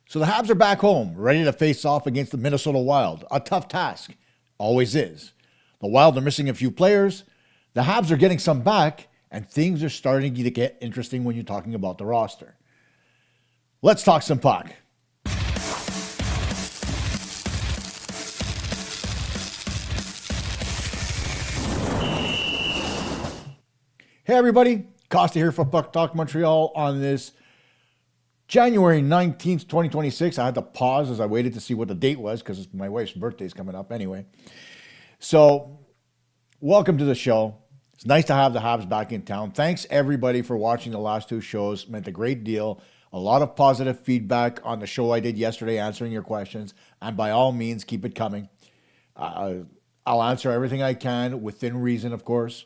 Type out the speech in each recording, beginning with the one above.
So the Habs are back home, ready to face off against the Minnesota Wild. A tough task. Always is. The Wild are missing a few players. The Habs are getting some back, and things are starting to get interesting when you're talking about the roster. Let's talk some puck. Hey everybody, Costa here for PuckTalk Montreal on this January 19th, 2026. I had to pause as I waited to see what the date was because my wife's birthday is coming up anyway. So, welcome to the show. It's nice to have the Habs back in town. Thanks everybody for watching the last two shows. It meant a great deal. A lot of positive feedback on the show I did yesterday answering your questions. And by all means, keep it coming. I'll answer everything I can within reason, of course.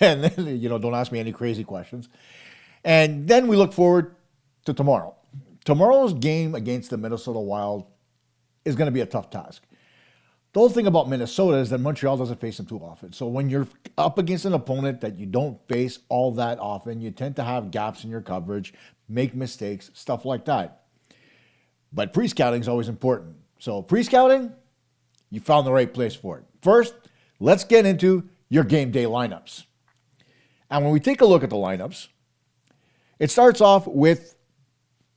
And then, don't ask me any crazy questions. And then we look forward to tomorrow. Tomorrow's game against the Minnesota Wild is going to be a tough task. The whole thing about Minnesota is that Montreal doesn't face them too often. So when you're up against an opponent that you don't face all that often, you tend to have gaps in your coverage, make mistakes, stuff like that. But pre-scouting is always important. So pre-scouting, you found the right place for it. First, let's get into your game day lineups. And when we take a look at the lineups, it starts off with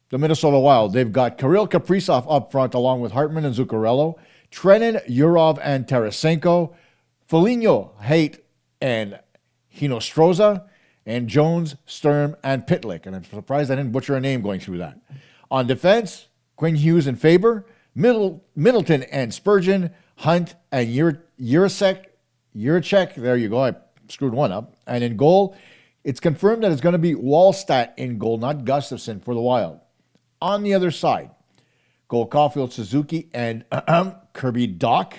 the Minnesota Wild. They've got Kirill Kaprizov up front along with Hartman and Zuccarello, Trenin, Yurov, and Tarasenko, Foligno, Haight, and Hinostroza, and Jones, Sturm, and Pitlick. And I'm surprised I didn't butcher a name going through that. On defense, Quinn Hughes and Faber, Middleton and Spurgeon, Hunt and Juracek, there you go, I screwed one up. And in goal, it's confirmed that it's going to be Wallstat in goal, not Gustafson for the Wild. On the other side, Cole Caulfield, Suzuki, and Kirby Doc,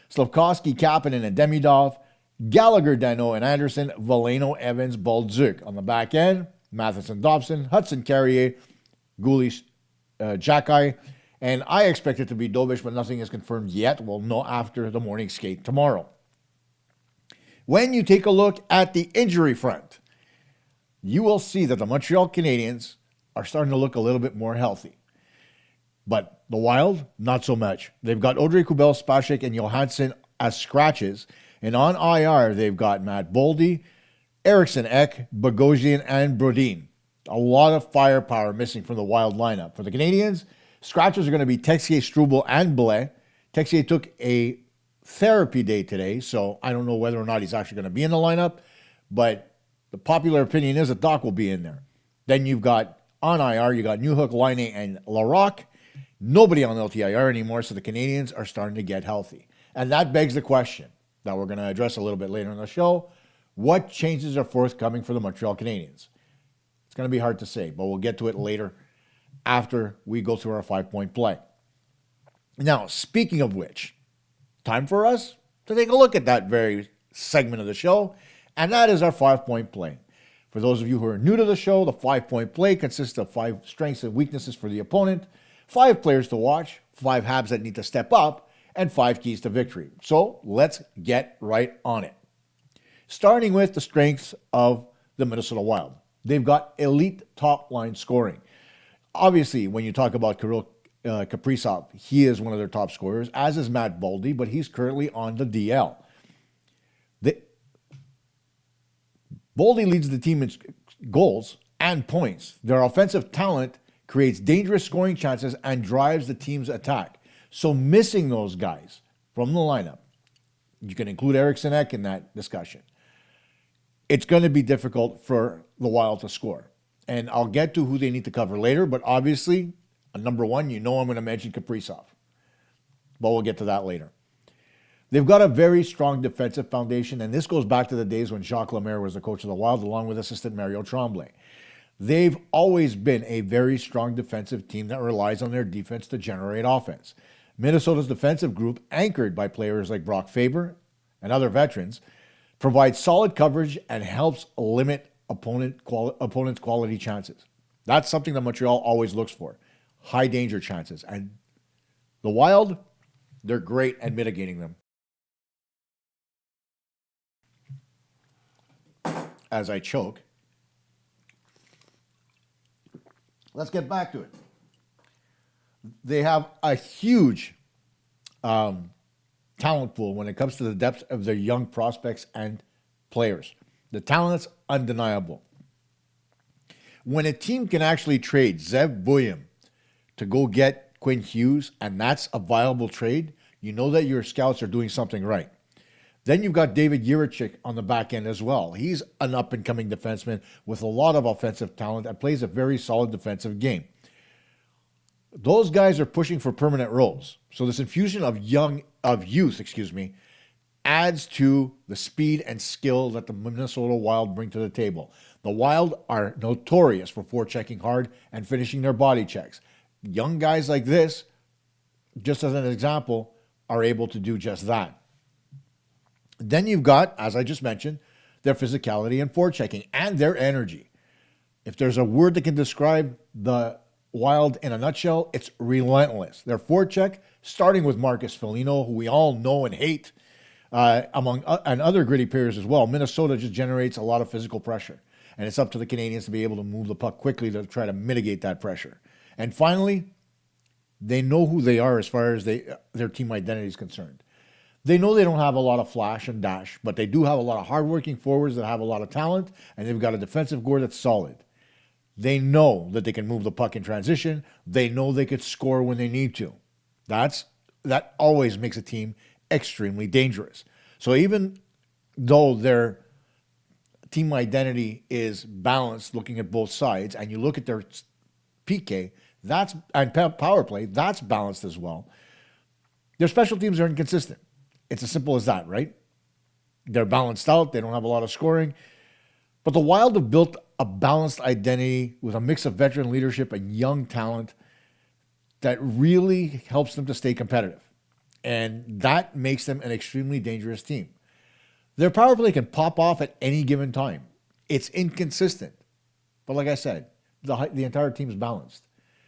Slavkovsky, Kapanen, and Demidov, Gallagher, Dano, and Anderson, Valeno, Evans, Baldzuk. On the back end, Matheson, Dobson, Hudson, Carrier, Gulish, Jackeye, and I expect it to be Dobish, but nothing is confirmed yet. We'll know after the morning skate tomorrow. When you take a look at the injury front, you will see that the Montreal Canadiens are starting to look a little bit more healthy. But the Wild, not so much. They've got Audrey Kubel, Spacek, and Johansson as scratches. And on IR, they've got Matt Boldy, Eriksson Ek, Bogosian, and Brodin. A lot of firepower missing from the Wild lineup. For the Canadiens, scratches are going to be Texier, Struble, and Blais. Texier took a therapy day today, so I don't know whether or not he's actually going to be in the lineup, but the popular opinion is that Doc will be in there. Then you've got, on IR, you got Newhook, Line, and Larocque. Nobody on LTIR anymore, so the Canadiens are starting to get healthy. And that begs the question that we're going to address a little bit later in the show. What changes are forthcoming for the Montreal Canadiens? It's going to be hard to say, but we'll get to it later after we go through our 5-point play. Now, speaking of which, time for us to take a look at that very segment of the show, and that is our 5-point play. For those of you who are new to the show, the 5-point play consists of 5 strengths and weaknesses for the opponent, 5 players to watch, 5 Habs that need to step up, and 5 keys to victory. So let's get right on it. Starting with the strengths of the Minnesota Wild. They've got elite top-line scoring. Obviously, when you talk about Kirill Kaprizov, he is one of their top scorers, as is Matt Boldy, but he's currently on the DL. Boldy leads the team in goals and points. Their offensive talent creates dangerous scoring chances and drives the team's attack. So missing those guys from the lineup, you can include Eriksson Ek in that discussion, it's going to be difficult for the Wild to score. And I'll get to who they need to cover later, but obviously, number one, I'm going to mention Kaprizov. But we'll get to that later. They've got a very strong defensive foundation, and this goes back to the days when Jacques Lemaire was the coach of the Wild, along with assistant Mario Tremblay. They've always been a very strong defensive team that relies on their defense to generate offense. Minnesota's defensive group, anchored by players like Brock Faber and other veterans, provides solid coverage and helps limit opponent's quality chances. That's something that Montreal always looks for. High danger chances. And the Wild, they're great at mitigating them. As I choke, let's get back to it. They have a huge talent pool when it comes to the depth of their young prospects and players. The talent's undeniable. When a team can actually trade Zev Buium to go get Quinn Hughes, and that's a viable trade, you know that your scouts are doing something right. Then you've got David Jiricek on the back end as well. He's an up-and-coming defenseman with a lot of offensive talent and plays a very solid defensive game. Those guys are pushing for permanent roles. So this infusion of youth, adds to the speed and skill that the Minnesota Wild bring to the table. The Wild are notorious for forechecking hard and finishing their body checks. Young guys like this, just as an example, are able to do just that. Then you've got, as I just mentioned, their physicality and forechecking and their energy. If there's a word that can describe the Wild in a nutshell, it's relentless. Their forecheck, starting with Marcus Foligno, who we all know and hate, and other gritty players as well. Minnesota just generates a lot of physical pressure, and it's up to the Canadiens to be able to move the puck quickly to try to mitigate that pressure. And finally, they know who they are as far as their team identity is concerned. They know they don't have a lot of flash and dash, but they do have a lot of hardworking forwards that have a lot of talent, and they've got a defensive core that's solid. They know that they can move the puck in transition. They know they could score when they need to. That always makes a team extremely dangerous. So even though their team identity is balanced, looking at both sides, and you look at their PK, and power play, that's balanced as well. Their special teams are inconsistent. It's as simple as that, right? They're balanced out. They don't have a lot of scoring. But the Wild have built a balanced identity with a mix of veteran leadership and young talent that really helps them to stay competitive. And that makes them an extremely dangerous team. Their power play can pop off at any given time. It's inconsistent. But like I said, the entire team is balanced.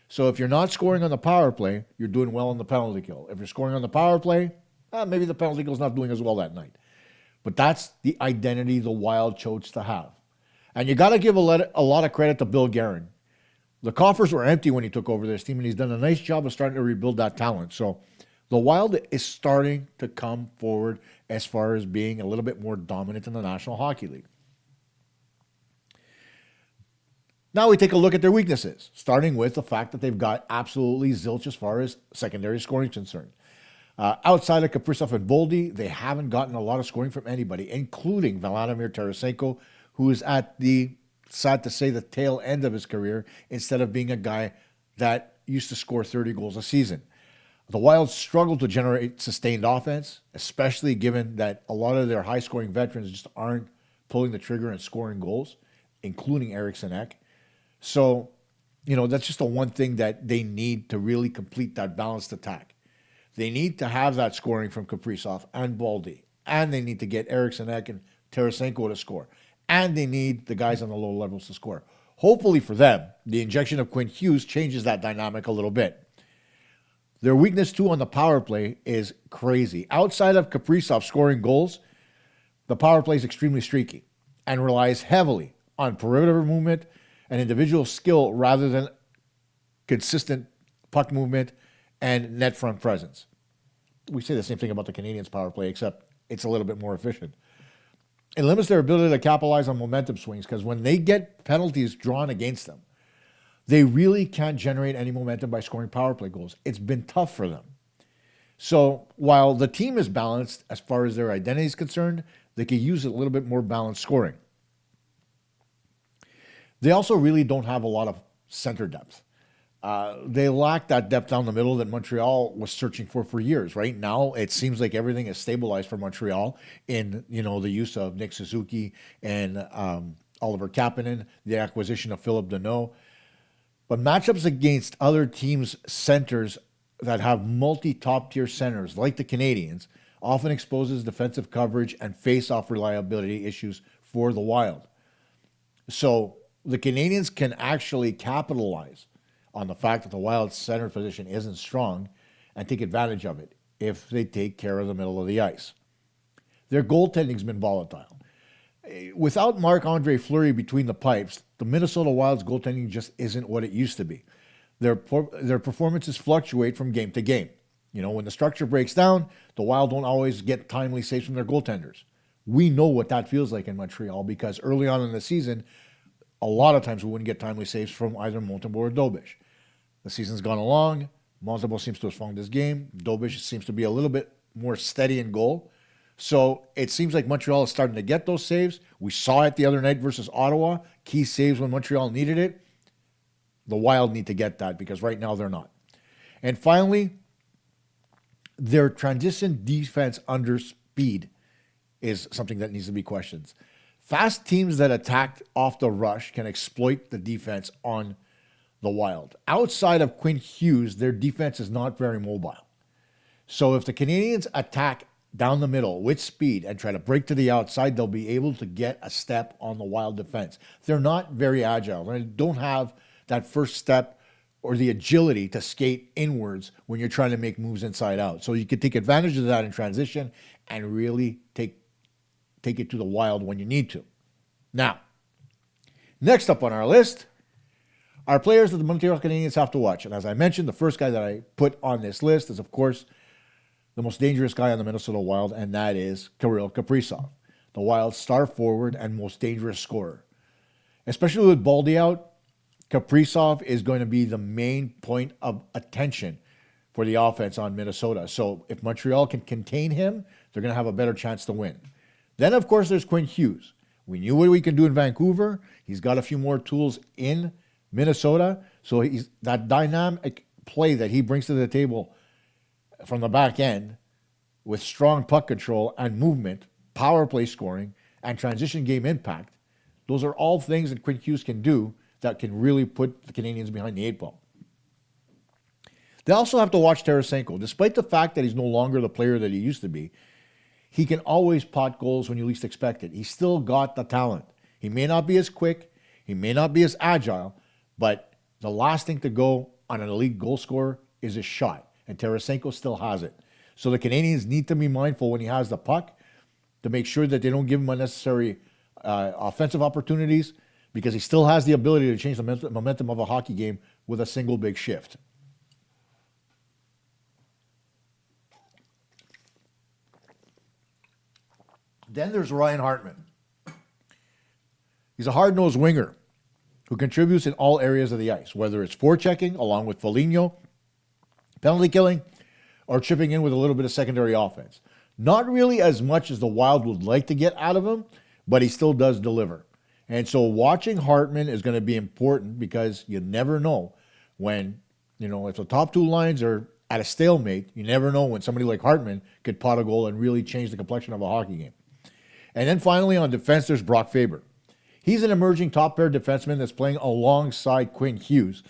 So if you're not scoring on the power play, you're doing well on the penalty kill. If you're scoring on the power play, maybe the penalty kill is not doing as well that night. But that's the identity the Wild chose to have. And you got to give a lot of credit to Bill Guerin. The coffers were empty when he took over this team, and he's done a nice job of starting to rebuild that talent. So the Wild is starting to come forward as far as being a little bit more dominant in the National Hockey League. Now we take a look at their weaknesses, starting with the fact that they've got absolutely zilch as far as secondary scoring is concerned. Outside of Kaprizov and Boldy, they haven't gotten a lot of scoring from anybody, including Vladimir Tarasenko, who is at the, sad to say, the tail end of his career instead of being a guy that used to score 30 goals a season. The Wild struggle to generate sustained offense, especially given that a lot of their high-scoring veterans just aren't pulling the trigger and scoring goals, including Eriksson Ek. So, that's just the one thing that they need to really complete that balanced attack. They need to have that scoring from Kaprizov and Boldy, and they need to get Eriksson Ek and Tarasenko to score, and they need the guys on the low levels to score. Hopefully for them, the injection of Quinn Hughes changes that dynamic a little bit. Their weakness, too, on the power play is crazy. Outside of Kaprizov scoring goals, the power play is extremely streaky and relies heavily on perimeter movement and individual skill rather than consistent puck movement and net front presence. We say the same thing about the Canadiens' power play, except it's a little bit more efficient. It limits their ability to capitalize on momentum swings because when they get penalties drawn against them, they really can't generate any momentum by scoring power play goals. It's been tough for them. So while the team is balanced as far as their identity is concerned, they could use a little bit more balanced scoring. They also really don't have a lot of center depth. They lack that depth down the middle that Montreal was searching for years. Right now, it seems like everything is stabilized for Montreal in the use of Nick Suzuki and Oliver Kapanen, the acquisition of Philip Deneau. But matchups against other teams' centers that have multi-top-tier centers, like the Canadiens, often exposes defensive coverage and face-off reliability issues for the Wild. So the Canadiens can actually capitalize on the fact that the Wild's center position isn't strong and take advantage of it if they take care of the middle of the ice. Their goaltending's been volatile. Without Marc-Andre Fleury between the pipes, the Minnesota Wild's goaltending just isn't what it used to be. their performances fluctuate from game to game. You know, when the structure breaks down, the Wild don't always get timely saves from their goaltenders. We know what that feels like in Montreal because early on in the season, a lot of times we wouldn't get timely saves from either Montembeault or Dobish. The season's gone along. Montembeault seems to have found his game. Dobish seems to be a little bit more steady in goal. So it seems like Montreal is starting to get those saves. We saw it the other night versus Ottawa. Key saves when Montreal needed it. The Wild need to get that because right now they're not. And finally, their transition defense under speed is something that needs to be questioned. Fast teams that attack off the rush can exploit the defense on the Wild. Outside of Quinn Hughes, their defense is not very mobile. So if the Canadiens attack down the middle with speed and try to break to the outside, they'll be able to get a step on the Wild defense. They're not very agile. They don't have that first step or the agility to skate inwards when you're trying to make moves inside out. So you can take advantage of that in transition and really take it to the Wild when you need to. Now, next up on our list are players that the Montreal Canadiens have to watch. And as I mentioned, the first guy that I put on this list is, of course, the most dangerous guy on the Minnesota Wild, and that is Kirill Kaprizov, the Wild's star forward and most dangerous scorer. Especially with Baldy out, Kaprizov is going to be the main point of attention for the offense on Minnesota. So if Montreal can contain him, they're going to have a better chance to win. Then, of course, there's Quinn Hughes. We knew what we can do in Vancouver. He's got a few more tools in Minnesota. So he's that dynamic play that he brings to the table from the back end with strong puck control and movement, power play scoring, and transition game impact. Those are all things that Quinn Hughes can do that can really put the Canadiens behind the eight ball. They also have to watch Tarasenko. Despite the fact that he's no longer the player that he used to be, he can always pot goals when you least expect it. He's still got the talent. He may not be as quick, he may not be as agile, but the last thing to go on an elite goal scorer is a shot, and Tarasenko still has it. So the Canadiens need to be mindful when he has the puck to make sure that they don't give him unnecessary offensive opportunities, because he still has the ability to change the momentum of a hockey game with a single big shift. Then there's Ryan Hartman. He's a hard-nosed winger who contributes in all areas of the ice, whether it's forechecking along with Foligno, penalty killing, or chipping in with a little bit of secondary offense. Not really as much as the Wild would like to get out of him, but he still does deliver. And so watching Hartman is going to be important because you never know when, if the top two lines are at a stalemate, you never know when somebody like Hartman could pot a goal and really change the complexion of a hockey game. And then finally on defense, there's Brock Faber. He's an emerging top pair defenseman that's playing alongside Quinn Hughes.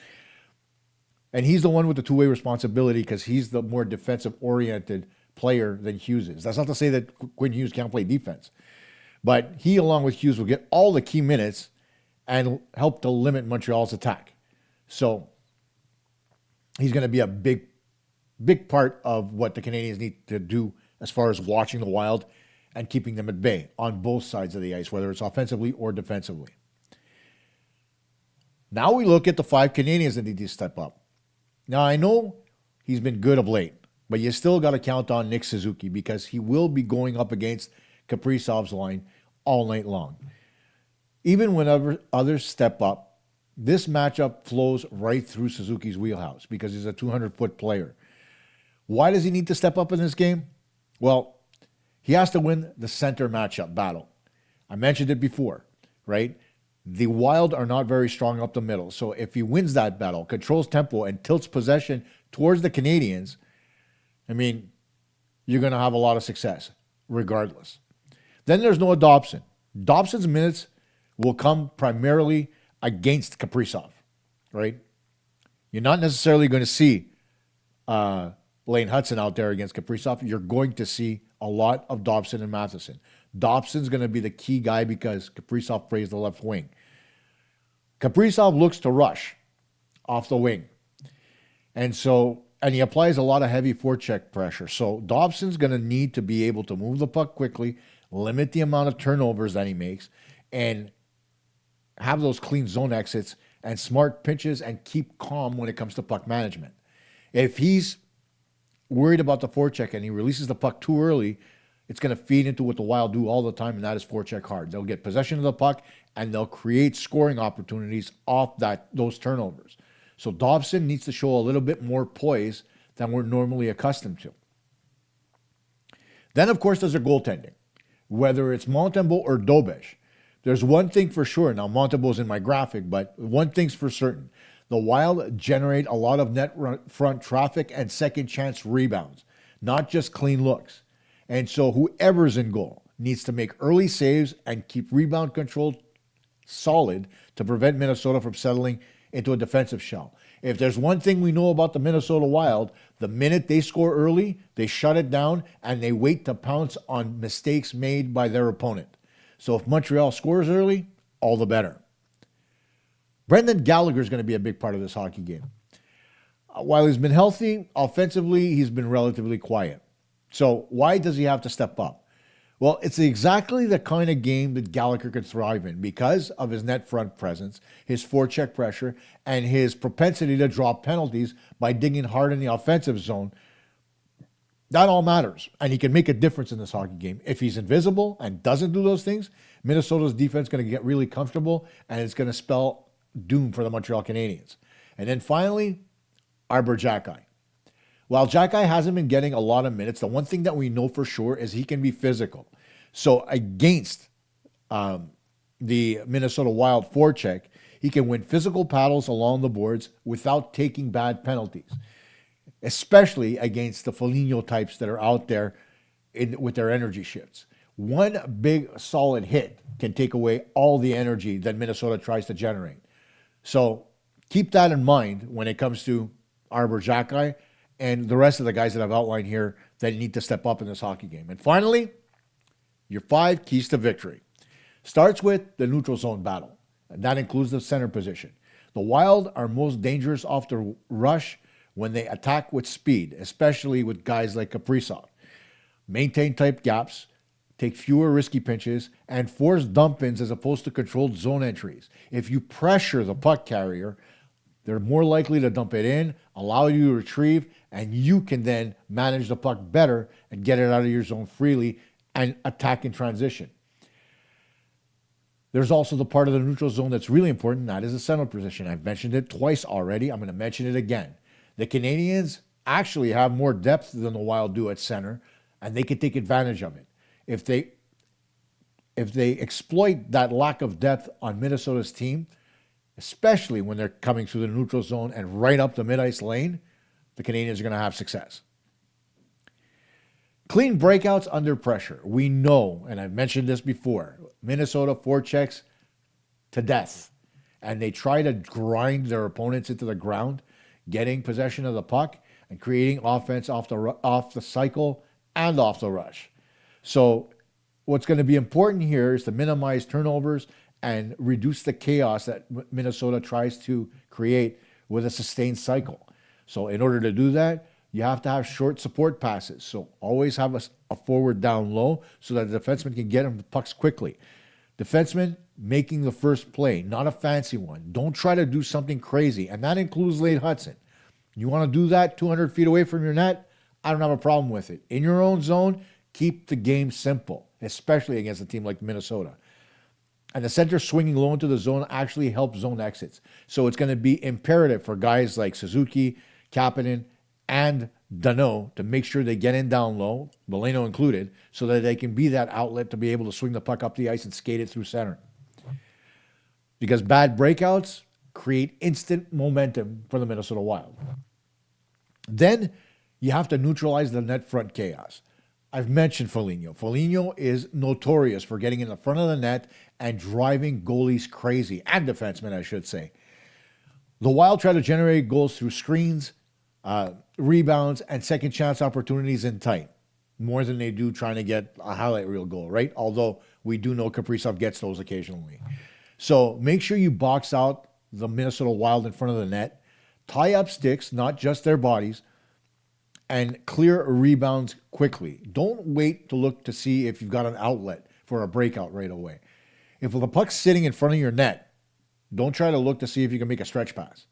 And he's the one with the two-way responsibility because he's the more defensive-oriented player than Hughes is. That's not to say that Quinn Hughes can't play defense. But he, along with Hughes, will get all the key minutes and help to limit Montreal's attack. So he's going to be a big part of what the Canadiens need to do as far as watching the Wild and keeping them at bay on both sides of the ice, whether it's offensively or defensively. Now we look at the 5 Canadiens that need to step up. Now, I know he's been good of late, but you still got to count on Nick Suzuki because he will be going up against Kaprizov's line all night long. Even whenever others step up, this matchup flows right through Suzuki's wheelhouse because he's a 200-foot player. Why does he need to step up in this game? Well, he has to win the center matchup battle. I mentioned it before, right? The Wild are not very strong up the middle. So if he wins that battle, controls tempo, and tilts possession towards the Canadiens, you're going to have a lot of success regardless. Then there's Noah Dobson. Dobson's minutes will come primarily against Kaprizov, right? You're not necessarily going to see Lane Hudson out there against Kaprizov. You're going to see a lot of Dobson and Matheson. Dobson's going to be the key guy because Kaprizov plays the left wing. Kaprizov looks to rush off the wing. And he applies a lot of heavy forecheck pressure. So Dobson's going to need to be able to move the puck quickly, limit the amount of turnovers that he makes, and have those clean zone exits and smart pinches and keep calm when it comes to puck management. If he's worried about the forecheck and he releases the puck too early, it's going to feed into what the Wild do all the time, and that is forecheck hard. They'll get possession of the puck and they'll create scoring opportunities off those turnovers. So Dobson needs to show a little bit more poise than we're normally accustomed to. Then, of course, there's their goaltending. Whether it's Montembeault or Dobesh, there's one thing for sure. Now, Montembeault's in my graphic, but one thing's for certain. The Wild generate a lot of net front traffic and second chance rebounds, not just clean looks. And so whoever's in goal needs to make early saves and keep rebound control solid to prevent Minnesota from settling into a defensive shell. If there's one thing we know about the Minnesota Wild, the minute they score early, they shut it down and they wait to pounce on mistakes made by their opponent. So if Montreal scores early, all the better. Brendan Gallagher is going to be a big part of this hockey game. While he's been healthy, offensively, he's been relatively quiet. So why does he have to step up? Well, it's exactly the kind of game that Gallagher could thrive in because of his net front presence, his forecheck pressure, and his propensity to draw penalties by digging hard in the offensive zone. That all matters, and he can make a difference in this hockey game. If he's invisible and doesn't do those things, Minnesota's defense is going to get really comfortable, and it's going to spell doom for the Montreal Canadiens. And then finally, Arber Xhekaj. While Xhekaj hasn't been getting a lot of minutes, the one thing that we know for sure is he can be physical. So against the Minnesota Wild forecheck, he can win physical battles along the boards without taking bad penalties, especially against the Foligno types that are out there with their energy shifts. One big solid hit can take away all the energy that Minnesota tries to generate. So keep that in mind when it comes to Arber Xhekaj and the rest of the guys that I've outlined here that need to step up in this hockey game. And finally, your 5 keys to victory. Starts with the neutral zone battle, and that includes the center position. The Wild are most dangerous off the rush when they attack with speed, especially with guys like Kaprizov. Maintain tight gaps, take fewer risky pinches, and force dump-ins as opposed to controlled zone entries. If you pressure the puck carrier, they're more likely to dump it in, allow you to retrieve, and you can then manage the puck better and get it out of your zone freely and attack in transition. There's also the part of the neutral zone that's really important, that is the center position. I've mentioned it twice already. I'm going to mention it again. The Canadiens actually have more depth than the Wild do at center, and they can take advantage of it. If they exploit that lack of depth on Minnesota's team, especially when they're coming through the neutral zone and right up the mid-ice lane, the Canadiens are going to have success. Clean breakouts under pressure. We know, and I've mentioned this before, Minnesota forechecks to death, and they try to grind their opponents into the ground, getting possession of the puck and creating offense off the cycle and off the rush. So what's going to be important here is to minimize turnovers and reduce the chaos that Minnesota tries to create with a sustained cycle. So in order to do that, you have to have short support passes. So always have a forward down low so that the defenseman can get him the pucks quickly. Defenseman making the first play, not a fancy one. Don't try to do something crazy, and that includes Lane Hudson. You want to do that 200 feet away from your net? I don't have a problem with it. In your own zone, keep the game simple, especially against a team like Minnesota. And the center swinging low into the zone actually helps zone exits. So it's going to be imperative for guys like Suzuki, Kapanen, and Danault to make sure they get in down low, Veleno included, so that they can be that outlet to be able to swing the puck up the ice and skate it through center. Because bad breakouts create instant momentum for the Minnesota Wild. Then you have to neutralize the net front chaos. I've mentioned Foligno. Foligno is notorious for getting in the front of the net and driving goalies crazy, and defensemen, I should say. The Wild try to generate goals through screens, rebounds, and second chance opportunities in tight, more than they do trying to get a highlight reel goal, right? Although we do know Kaprizov gets those occasionally. So make sure you box out the Minnesota Wild in front of the net, tie up sticks, not just their bodies, and clear rebounds quickly. Don't wait to look to see if you've got an outlet for a breakout right away. If the puck's sitting in front of your net, Don't try to look to see if you can make a stretch pass.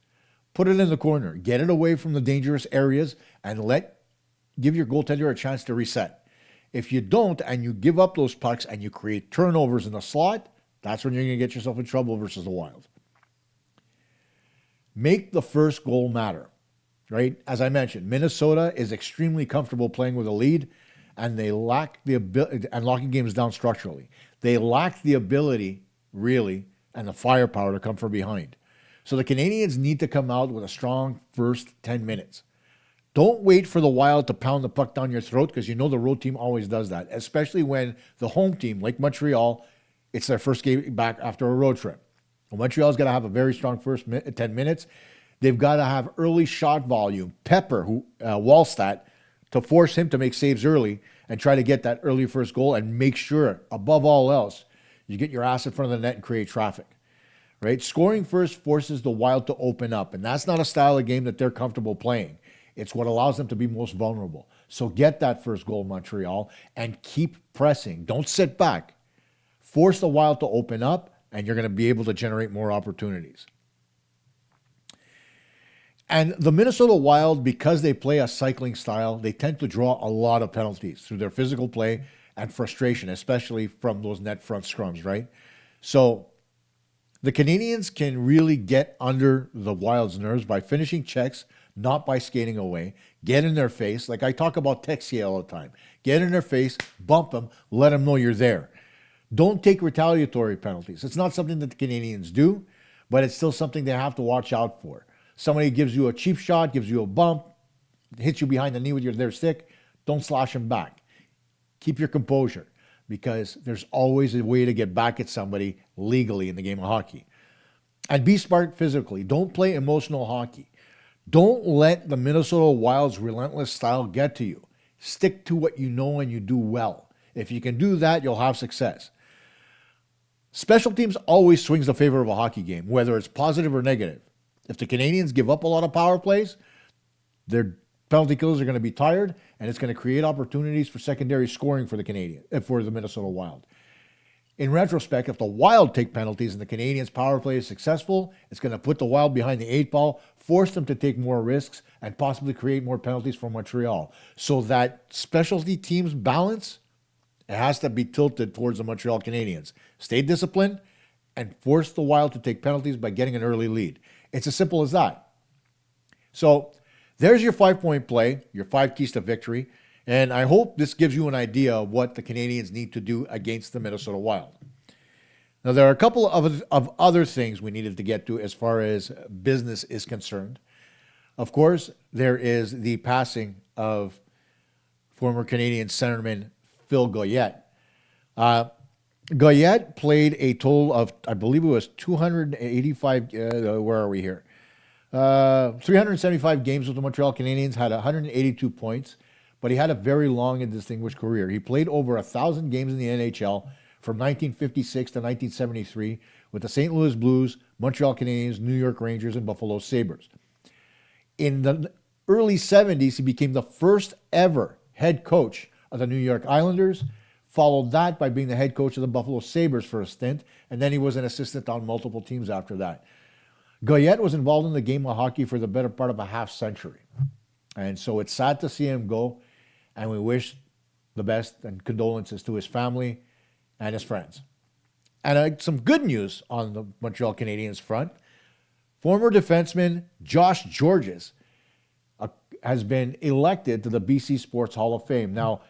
Put it in the corner. Get it away from the dangerous areas and give your goaltender a chance to reset. If you don't and you give up those pucks and you create turnovers in the slot, that's when you're going to get yourself in trouble versus the Wild. Make the first goal matter, right? As I mentioned, Minnesota is extremely comfortable playing with a lead, and they lack the ability and locking games down structurally. They lack the ability, really, and the firepower to come from behind. So the Canadiens need to come out with a strong first 10 minutes. Don't wait for the Wild to pound the puck down your throat, because you know the road team always does that, especially when the home team, like Montreal, it's their first game back after a road trip. Well, Montreal's got to have a very strong first 10 minutes. They've got to have early shot volume, pepper Wallstat, to force him to make saves early and try to get that early first goal, and make sure, above all else, you get your ass in front of the net and create traffic. Right? Scoring first forces the Wild to open up, and that's not a style of game that they're comfortable playing. It's what allows them to be most vulnerable. So get that first goal, Montreal, and keep pressing. Don't sit back. Force the Wild to open up, and you're going to be able to generate more opportunities. And the Minnesota Wild, because they play a cycling style, they tend to draw a lot of penalties through their physical play and frustration, especially from those net front scrums, right? So the Canadiens can really get under the Wild's nerves by finishing checks, not by skating away. Get in their face. Like I talk about Texier all the time. Get in their face, bump them, let them know you're there. Don't take retaliatory penalties. It's not something that the Canadiens do, but it's still something they have to watch out for. Somebody gives you a cheap shot, gives you a bump, hits you behind the knee with their stick, don't slash them back. Keep your composure, because there's always a way to get back at somebody legally in the game of hockey. And be smart physically. Don't play emotional hockey. Don't let the Minnesota Wild's relentless style get to you. Stick to what you know and you do well. If you can do that, you'll have success. Special teams always swings the favor of a hockey game, whether it's positive or negative. If the Canadiens give up a lot of power plays, their penalty killers are going to be tired, and it's going to create opportunities for secondary scoring for the Minnesota Wild. In retrospect, if the Wild take penalties and the Canadiens' power play is successful, it's going to put the Wild behind the 8-ball, force them to take more risks, and possibly create more penalties for Montreal. So that specialty teams balance, it has to be tilted towards the Montreal Canadiens. Stay disciplined and force the Wild to take penalties by getting an early lead. It's as simple as that. So there's your 5-point play, your 5 keys to victory. And I hope this gives you an idea of what the Canadiens need to do against the Minnesota Wild. Now, there are a couple of other things we needed to get to as far as business is concerned. Of course, there is the passing of former Canadian centerman Phil Goyette. Goyette played a total of, I believe it was 285, where are we here? 375 games with the Montreal Canadiens, had 182 points, but he had a very long and distinguished career. He played over 1,000 games in the NHL from 1956 to 1973 with the St. Louis Blues, Montreal Canadiens, New York Rangers, and Buffalo Sabres. In the early 70s, he became the first ever head coach of the New York Islanders, followed that by being the head coach of the Buffalo Sabres for a stint, and then he was an assistant on multiple teams after that. Goyette was involved in the game of hockey for the better part of a half century. And so it's sad to see him go, and we wish the best and condolences to his family and his friends. And some good news on the Montreal Canadiens front. Former defenseman Josh Gorges has been elected to the BC Sports Hall of Fame. Now,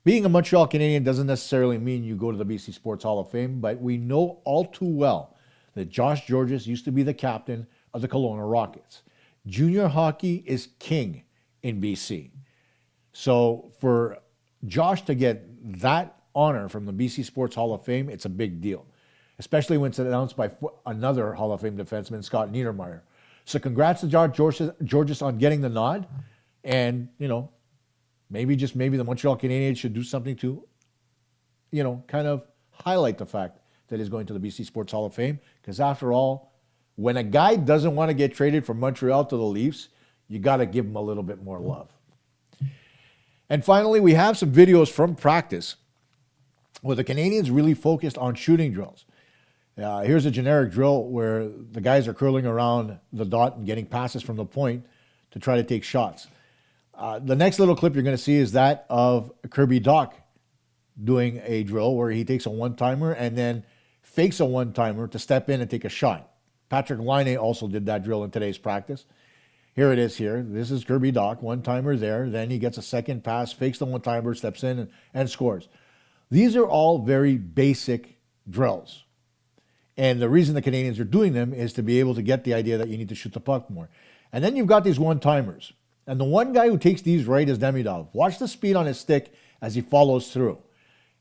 being a Montreal Canadian doesn't necessarily mean you go to the BC Sports Hall of Fame, but we know all too well that Josh Gorges used to be the captain of the Kelowna Rockets. Junior hockey is king in BC. So for Josh to get that honor from the BC Sports Hall of Fame, it's a big deal, especially when it's announced by another Hall of Fame defenseman, Scott Niedermayer. So congrats to Josh Gorges on getting the nod. And, maybe the Montreal Canadiens should do something to, kind of highlight the fact that he's going to the BC Sports Hall of Fame. Because after all, when a guy doesn't want to get traded from Montreal to the Leafs, you got to give him a little bit more love. And finally, we have some videos from practice where the Canadiens really focused on shooting drills. Here's a generic drill where the guys are curling around the dot and getting passes from the point to try to take shots. The next little clip you're going to see is that of Kirby Dach doing a drill where he takes a one-timer and then fakes a one-timer to step in and take a shot. Patrick Laine also did that drill in today's practice. Here it is here. This is Kirby Dach, one-timer there. Then he gets a second pass, fakes the one-timer, steps in and scores. These are all very basic drills. And the reason the Canadiens are doing them is to be able to get the idea that you need to shoot the puck more. And then you've got these one-timers. And the one guy who takes these right is Demidov. Watch the speed on his stick as he follows through.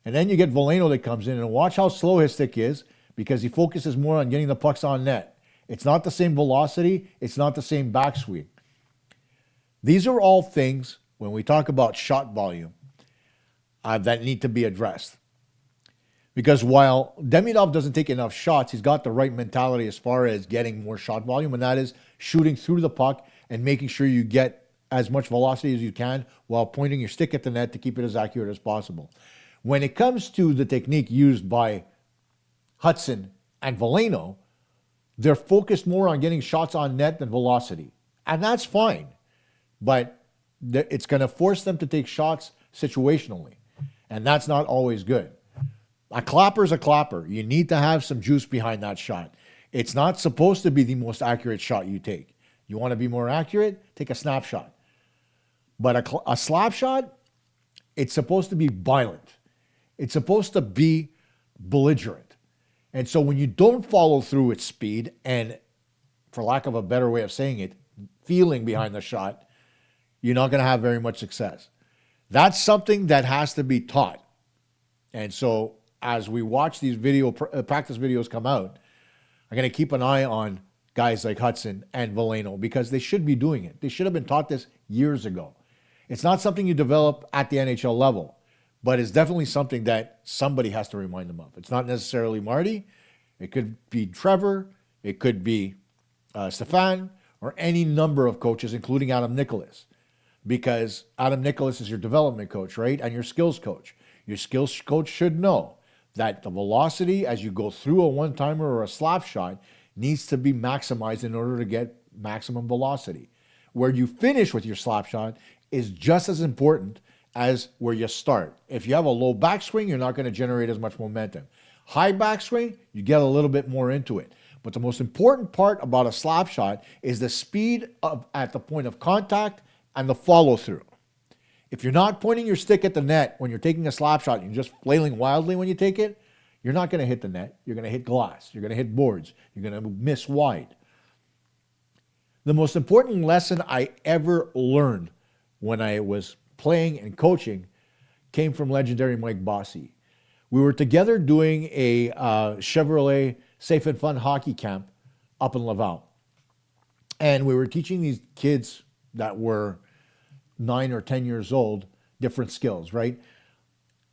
And then you get Veleno that comes in, and watch how slow his stick is because he focuses more on getting the pucks on net. It's not the same velocity. It's not the same backswing. These are all things, when we talk about shot volume, that need to be addressed. Because while Demidov doesn't take enough shots, he's got the right mentality as far as getting more shot volume, and that is shooting through the puck and making sure you get as much velocity as you can while pointing your stick at the net to keep it as accurate as possible. When it comes to the technique used by Hudson and Veleno, they're focused more on getting shots on net than velocity. And that's fine. But it's going to force them to take shots situationally. And that's not always good. A clapper's a clapper. You need to have some juice behind that shot. It's not supposed to be the most accurate shot you take. You want to be more accurate? Take a snapshot. But a slap shot, it's supposed to be violent. It's supposed to be belligerent. And so when you don't follow through with speed and, for lack of a better way of saying it, feeling behind the shot, you're not going to have very much success. That's something that has to be taught. And so as we watch these practice videos come out, I'm going to keep an eye on guys like Hudson and Veleno because they should be doing it. They should have been taught this years ago. It's not something you develop at the NHL level, but it's definitely something that somebody has to remind them of. It's not necessarily Marty. It could be Trevor. It could be Stefan or any number of coaches, including Adam Nicholas, because Adam Nicholas is your development coach, right? And your skills coach. Your skills coach should know that the velocity as you go through a one-timer or a slap shot needs to be maximized in order to get maximum velocity. Where you finish with your slap shot is just as important as where you start. If you have a low backswing, you're not going to generate as much momentum. High backswing, you get a little bit more into it. But the most important part about a slap shot is the speed at the point of contact and the follow-through. If you're not pointing your stick at the net when you're taking a slap shot and you're just flailing wildly when you take it, you're not going to hit the net. You're going to hit glass. You're going to hit boards. You're going to miss wide. The most important lesson I ever learned when I was playing and coaching came from legendary Mike Bossy. We were together doing a Chevrolet Safe and Fun hockey camp up in Laval. And we were teaching these kids that were 9 or 10 years old different skills, right?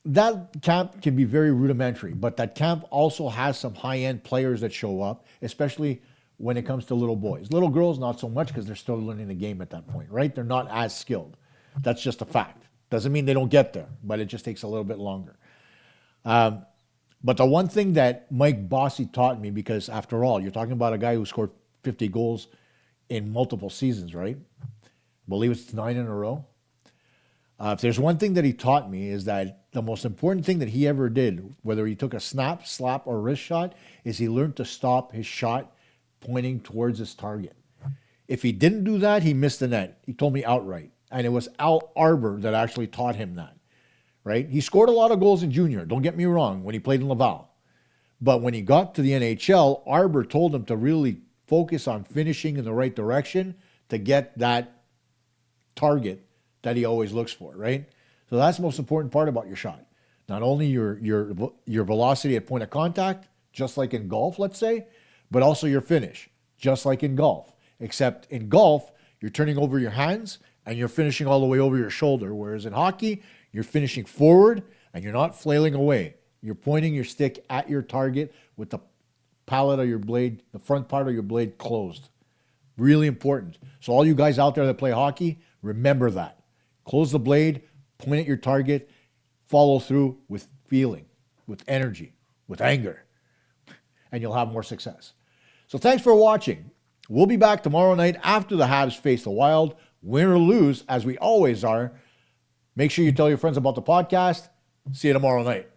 That camp can be very rudimentary, but that camp also has some high-end players that show up, especially when it comes to little boys. Little girls, not so much because they're still learning the game at that point, right? They're not as skilled. That's just a fact. Doesn't mean they don't get there, but it just takes a little bit longer. But the one thing that Mike Bossy taught me, because after all, you're talking about a guy who scored 50 goals in multiple seasons, right? I believe it's 9 in a row. If there's one thing that he taught me is that the most important thing that he ever did, whether he took a snap, slap, or wrist shot, is he learned to stop his shot pointing towards his target. If he didn't do that, he missed the net. He told me outright. And it was Al Arbor that actually taught him that, right? He scored a lot of goals in junior, don't get me wrong, when he played in Laval. But when he got to the NHL, Arbor told him to really focus on finishing in the right direction to get that target that he always looks for, right? So that's the most important part about your shot. Not only your velocity at point of contact, just like in golf, let's say, but also your finish, just like in golf. Except in golf, you're turning over your hands and you're finishing all the way over your shoulder, whereas in hockey, you're finishing forward and you're not flailing away. You're pointing your stick at your target with the pallet of your blade, the front part of your blade closed. Really important. So all you guys out there that play hockey, remember that. Close the blade, point at your target, follow through with feeling, with energy, with anger. and you'll have more success. So thanks for watching. We'll be back tomorrow night after the Habs face the Wild, win or lose, as we always are. Make sure you tell your friends about the podcast. See you tomorrow night.